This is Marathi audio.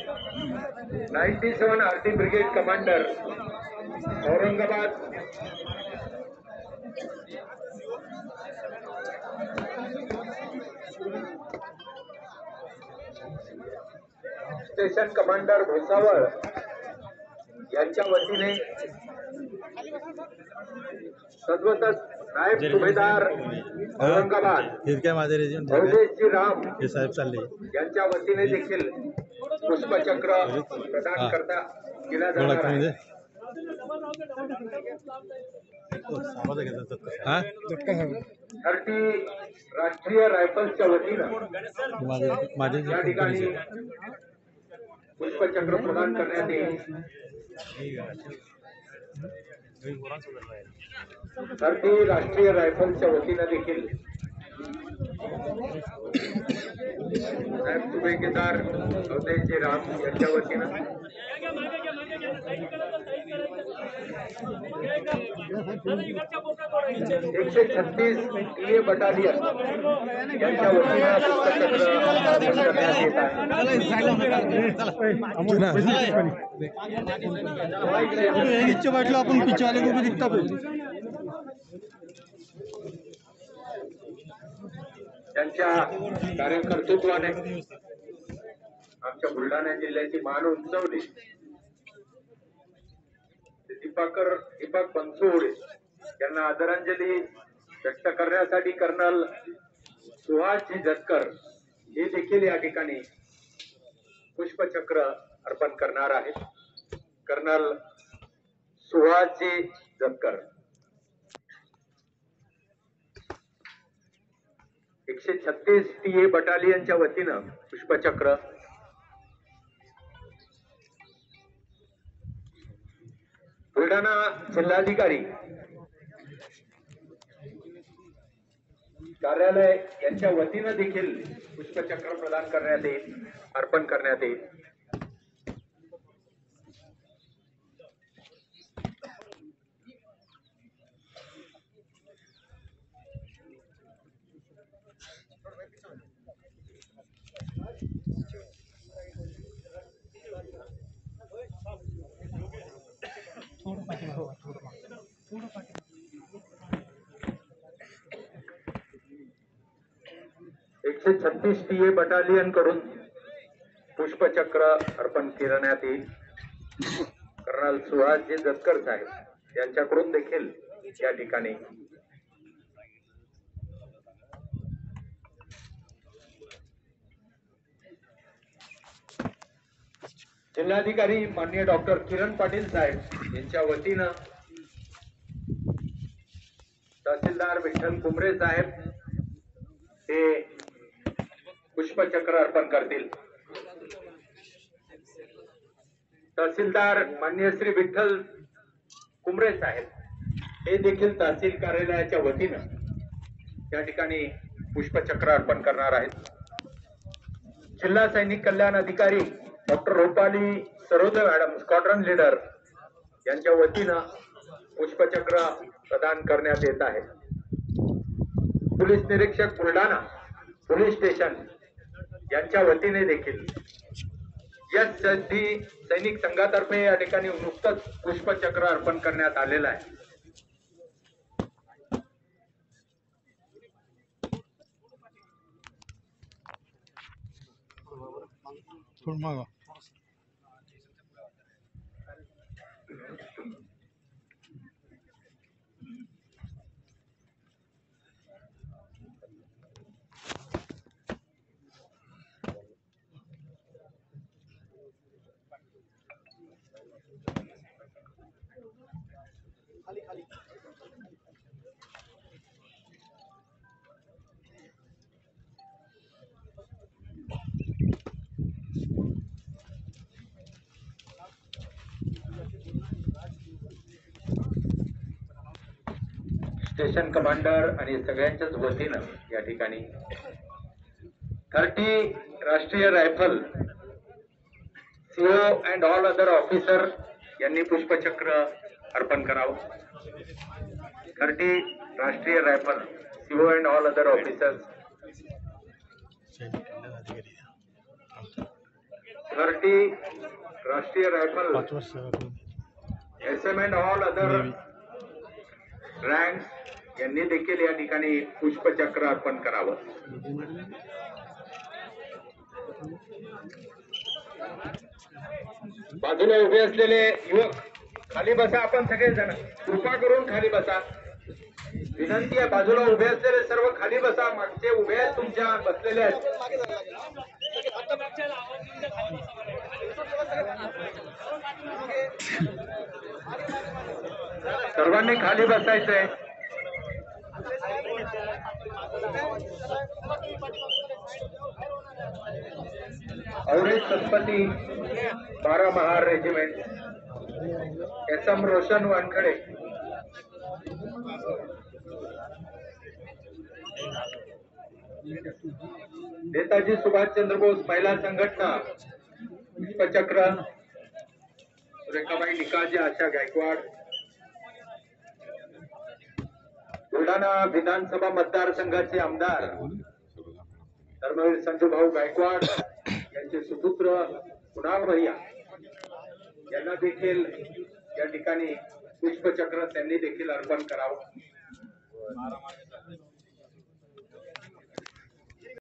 97 Aarti brigade commander Aurangabad station commander Bhusawal यांच्या वतीने सद्वतच नायब सुभेदार औरंगाबाद भवदेशजी राम हे साहेब चालले यांच्या वतीने देखील पुष्पचक्र प्रदान करता केला जाणार आहे। थर्टी राष्ट्रीय रायफल्सच्या वतीनं या ठिकाणी पुष्पचक्र प्रदान करण्यात येईल। थर्टी राष्ट्रीय रायफल्सच्या वतीनं देखील नायब सुभेदार भवदेशजी राम यांच्या वतीनं 136 टीए बटालियन यांच्या वतीनं पुष्पचक्र करण्यात येत आहे। आपण पीछे वाले को भी दिखता त्यांच्या कार्यकर्तृत्वाने आमच्या बुलढाणा जिल्ह्याची मान उंचवली। दीपक बनसोड यांना आदरांजली व्यक्त करण्यासाठी कर्नल सुहासजी जतकर हे देखील या ठिकाणी पुष्पचक्र अर्पण करणार आहेत। कर्नल सुहासजी जतकर 136 टीए बटालियनच्या वतीनं पुष्पचक्र बुलढाणा जिल्हाधिकारी कार्यालय यांच्या वतीनं देखील पुष्पचक्र प्रदान करण्यात येईल, अर्पण करण्यात येईल। एकशे 36 टीए बटालियन कडून पुष्पचक्र अर्पण करण्यात येईल। कर्नल सुहासजी जतकर साहेब यांच्याकडून देखील या ठिकाणी जिल्हाधिकारी माननीय डॉक्टर किरण पाटील साहेब यांच्या वतीनं तहसीलदार विठ्ठल कुमरे साहेब हे पुष्पचक्र अर्पण करतील। तहसीलदार माननीय श्री विठ्ठल कुमरे साहेब हे देखील तहसील कार्यालयाच्या वतीनं या ठिकाणी पुष्पचक्र अर्पण करणार आहेत। जिल्हा सैनिक कल्याण अधिकारी doctor Rupali Sarode madam squadron leader यांच्या वतीनं पुष्पचक्र प्रदान करण्यात येत आहे। पोलीस निरीक्षक बुलढाणा पोलीस स्टेशन यांच्या वतीने देखील एसएसडी सैनिक संघातर्फे या ठिकाणी नुकतंच पुष्पचक्र अर्पण करण्यात आलेलं आहे। स्टेशन कमांडर आणि सगळ्यांच्याच वतीनं या ठिकाणी 30 राष्ट्रीय rifle CO and all other officer यांनी पुष्पचक्र अर्पण करावं। 30 राष्ट्रीय rifle CO and all other officers 30 राष्ट्रीय rifle SM and all other ranks यांनी देखील या ठिकाणी पुष्पचक्र अर्पण करावं. बाजूला उभे असलेले युवक खाली बसा. आपण सगळेजण कृपा करून खाली बसा. विनंती आहे, बाजूला उभे असलेले सर्व खाली बसा. मागचे उभे आहेत, तुमच्या बसलेले आहेत. सर्वांनी खाली बसायचंय. Aurang Satpati 12 Mahar regiment SM Roshan Wankhede. नेताजी सुभाषचंद्र बोस महिला संघटना पुष्पचक्र रेखाबाई निकाजी, आशा गायकवाड. बुलढाणा विधानसभा मतदारसंघाचे आमदार धर्मवीर संजूभाऊ गायकवाड यांचे सुपुत्र कुणाल भैया यांना देखील या ठिकाणी पुष्पचक्र त्यांनी देखील अर्पण करावं.